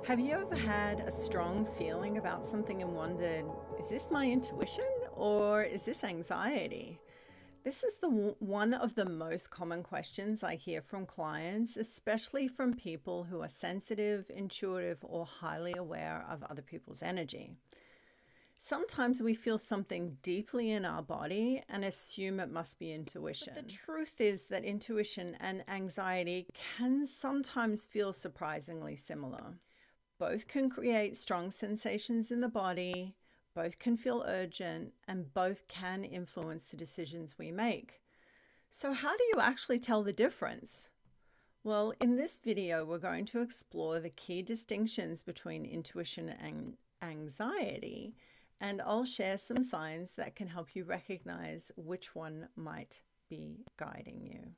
Have you ever had a strong feeling about something and wondered, is this my intuition or is this anxiety? This is one of the most common questions I hear from clients, especially from people who are sensitive, intuitive, or highly aware of other people's energy. Sometimes we feel something deeply in our body and assume it must be intuition. But the truth is that intuition and anxiety can sometimes feel surprisingly similar. Both can create strong sensations in the body, both can feel urgent, and both can influence the decisions we make. So how do you actually tell the difference? Well, in this video, we're going to explore the key distinctions between intuition and anxiety, and I'll share some signs that can help you recognize which one might be guiding you.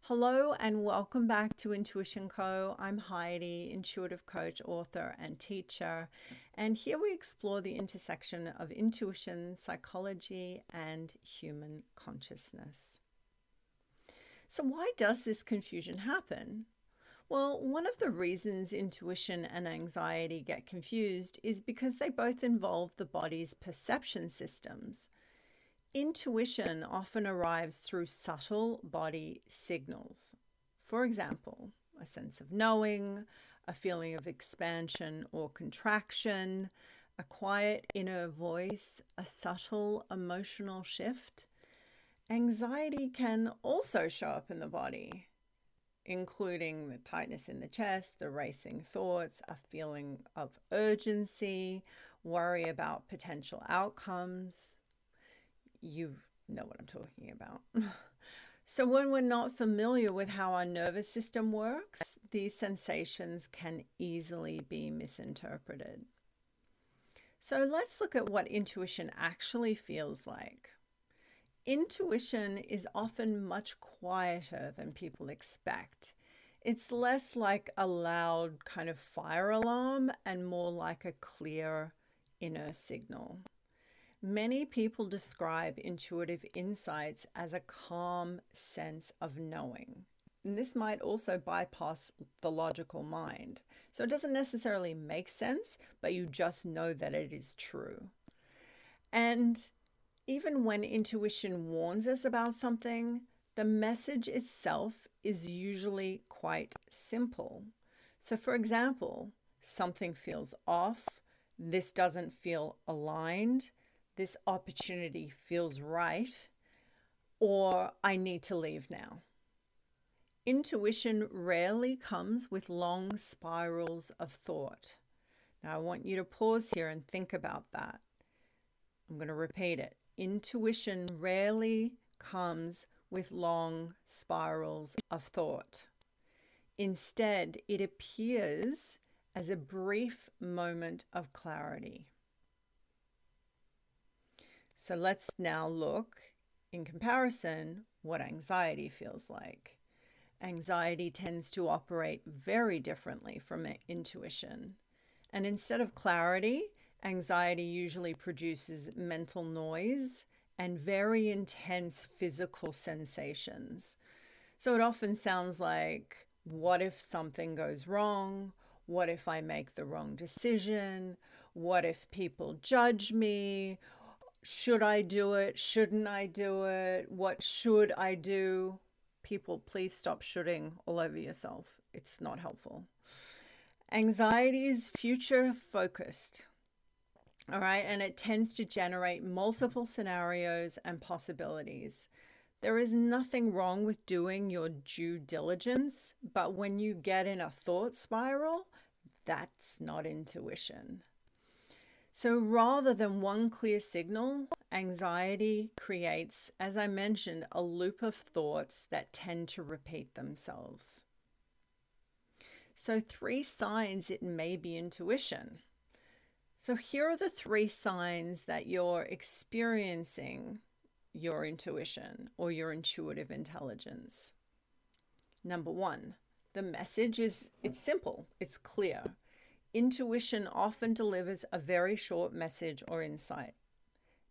Hello and welcome back to Intuition Co. I'm Heidi, intuitive coach, author, and teacher. And here we explore the intersection of intuition, psychology, and human consciousness. So why does this confusion happen? Well, one of the reasons intuition and anxiety get confused is because they both involve the body's perception systems. Intuition often arrives through subtle body signals. For example, a sense of knowing, a feeling of expansion or contraction, a quiet inner voice, a subtle emotional shift. Anxiety can also show up in the body, including the tightness in the chest, the racing thoughts, a feeling of urgency, worry about potential outcomes. You know what I'm talking about. So when we're not familiar with how our nervous system works, these sensations can easily be misinterpreted. So let's look at what intuition actually feels like. Intuition is often much quieter than people expect. It's less like a loud kind of fire alarm and more like a clear inner signal. Many people describe intuitive insights as a calm sense of knowing. And this might also bypass the logical mind. So it doesn't necessarily make sense, but you just know that it is true. And even when intuition warns us about something, the message itself is usually quite simple. So for example, something feels off, this doesn't feel aligned, this opportunity feels right, or I need to leave now. Intuition rarely comes with long spirals of thought. Now I want you to pause here and think about that. I'm going to repeat it. Intuition rarely comes with long spirals of thought. Instead, it appears as a brief moment of clarity. So let's now look, in comparison, what anxiety feels like. Anxiety tends to operate very differently from intuition. And instead of clarity, anxiety usually produces mental noise and very intense physical sensations. So it often sounds like, what if something goes wrong? What if I make the wrong decision? What if people judge me? Should I do it? Shouldn't I do it? What should I do? People, please stop shoulding all over yourself. It's not helpful. Anxiety is future focused. All right. And it tends to generate multiple scenarios and possibilities. There is nothing wrong with doing your due diligence, but when you get in a thought spiral, that's not intuition. So rather than one clear signal, anxiety creates, as I mentioned, a loop of thoughts that tend to repeat themselves. So 3 signs it may be intuition. So here are the 3 signs that you're experiencing your intuition or your intuitive intelligence. Number 1, the message it's simple, it's clear. Intuition often delivers a very short message or insight.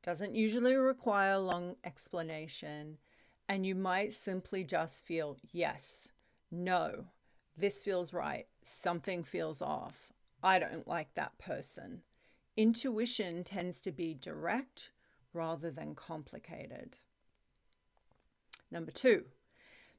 Doesn't usually require a long explanation, and you might simply just feel yes, no, this feels right, something feels off, I don't like that person. Intuition tends to be direct rather than complicated. Number 2,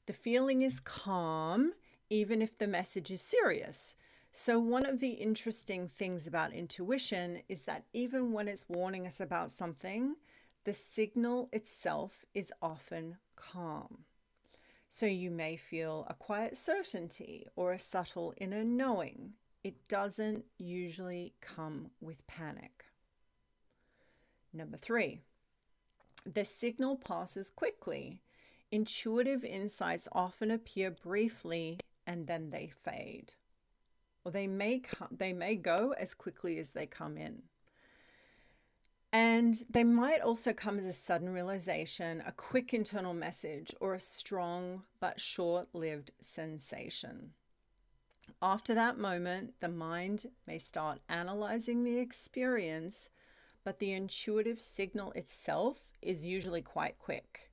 the feeling is calm even if the message is serious. So one of the interesting things about intuition is that even when it's warning us about something, the signal itself is often calm. So you may feel a quiet certainty or a subtle inner knowing. It doesn't usually come with panic. Number 3, the signal passes quickly. Intuitive insights often appear briefly and then they fade. Or they may go as quickly as they come in. And they might also come as a sudden realization, a quick internal message, or a strong but short-lived sensation. After that moment, the mind may start analyzing the experience, but the intuitive signal itself is usually quite quick.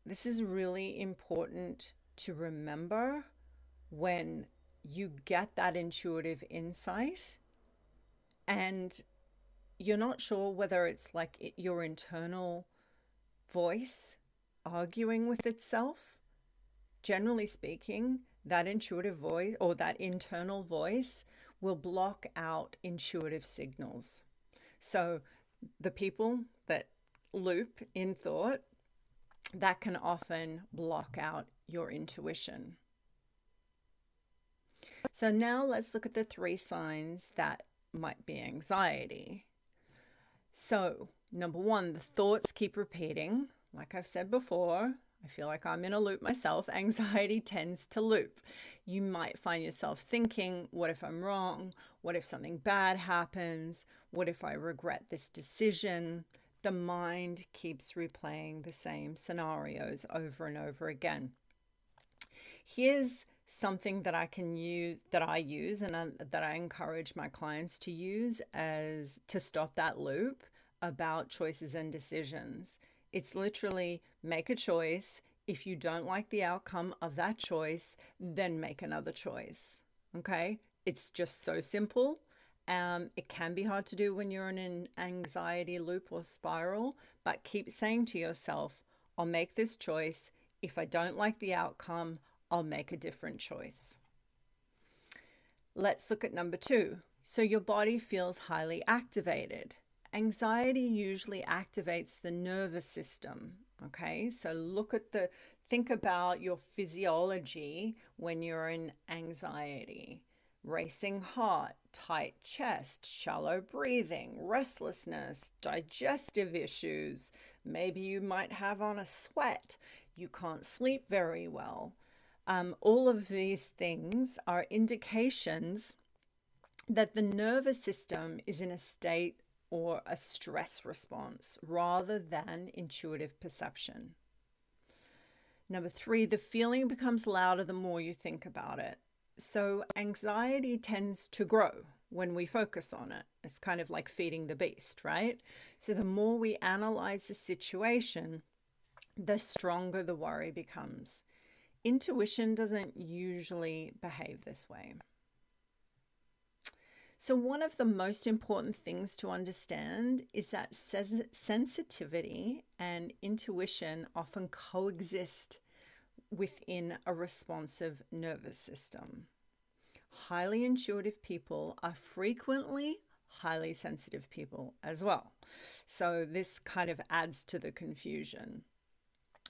This is really important to remember when you get that intuitive insight and you're not sure whether it's like your internal voice arguing with itself. Generally speaking, that intuitive voice or that internal voice will block out intuitive signals. So the people that loop in thought, that can often block out your intuition. So now let's look at the 3 signs that might be anxiety. So, number 1, the thoughts keep repeating. Like I've said before, I feel like I'm in a loop myself. Anxiety tends to loop. You might find yourself thinking, what if I'm wrong? What if something bad happens? What if I regret this decision? The mind keeps replaying the same scenarios over and over again. Here's something that I use and that I encourage my clients to use as to stop that loop about choices and decisions. It's literally make a choice. If you don't like the outcome of that choice, then make another choice. Okay? It's just so simple. It can be hard to do when you're in an anxiety loop or spiral, but keep saying to yourself, I'll make this choice. If I don't like the outcome, I'll make a different choice. Let's look at number 2. So your body feels highly activated. Anxiety usually activates the nervous system. Okay, so think about your physiology when you're in anxiety. Racing heart, tight chest, shallow breathing, restlessness, digestive issues. Maybe you might have on a sweat. You can't sleep very well. All of these things are indications that the nervous system is in a state or a stress response rather than intuitive perception. Number 3, the feeling becomes louder the more you think about it. So anxiety tends to grow when we focus on it. It's kind of like feeding the beast, right? So the more we analyze the situation, the stronger the worry becomes. Intuition doesn't usually behave this way. So one of the most important things to understand is that sensitivity and intuition often coexist within a responsive nervous system. Highly intuitive people are frequently highly sensitive people as well. So this kind of adds to the confusion.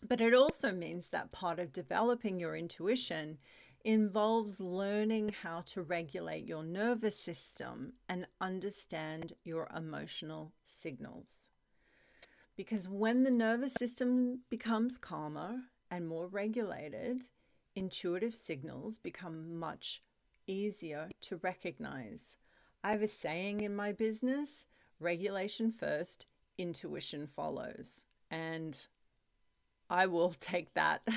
But it also means that part of developing your intuition involves learning how to regulate your nervous system and understand your emotional signals. Because when the nervous system becomes calmer and more regulated, intuitive signals become much easier to recognize. I have a saying in my business, regulation first, intuition follows. And I will take that.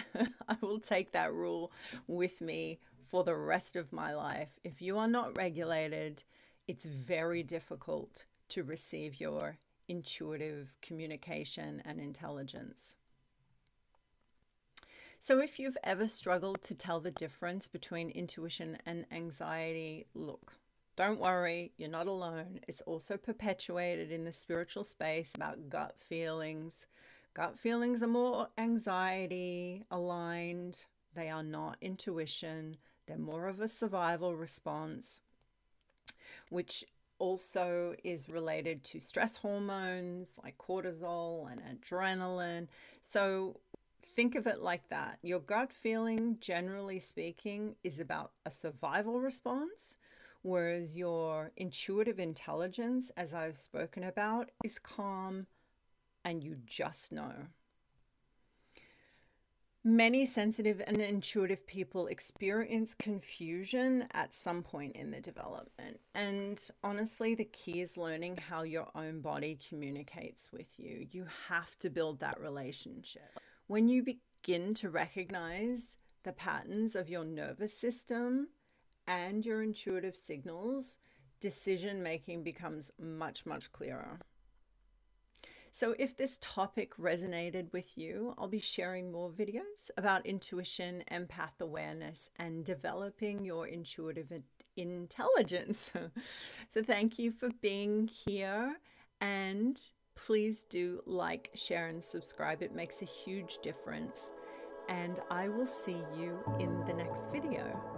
I will take that rule with me for the rest of my life. If you are not regulated, it's very difficult to receive your intuitive communication and intelligence. So if you've ever struggled to tell the difference between intuition and anxiety, look, Don't worry, you're not alone. It's also perpetuated in the spiritual space about gut feelings. Gut feelings are more anxiety aligned, they are not intuition, they're more of a survival response, which also is related to stress hormones like cortisol and adrenaline. So think of it like that. Your gut feeling, generally speaking, is about a survival response, whereas your intuitive intelligence, as I've spoken about, is calm and you just know. Many sensitive and intuitive people experience confusion at some point in the development. And honestly, the key is learning how your own body communicates with you. You have to build that relationship. When you begin to recognize the patterns of your nervous system and your intuitive signals, decision making becomes much, much clearer. So if this topic resonated with you, I'll be sharing more videos about intuition, empath awareness, and developing your intuitive intelligence. So thank you for being here, and please do like, share, and subscribe. It makes a huge difference. And I will see you in the next video.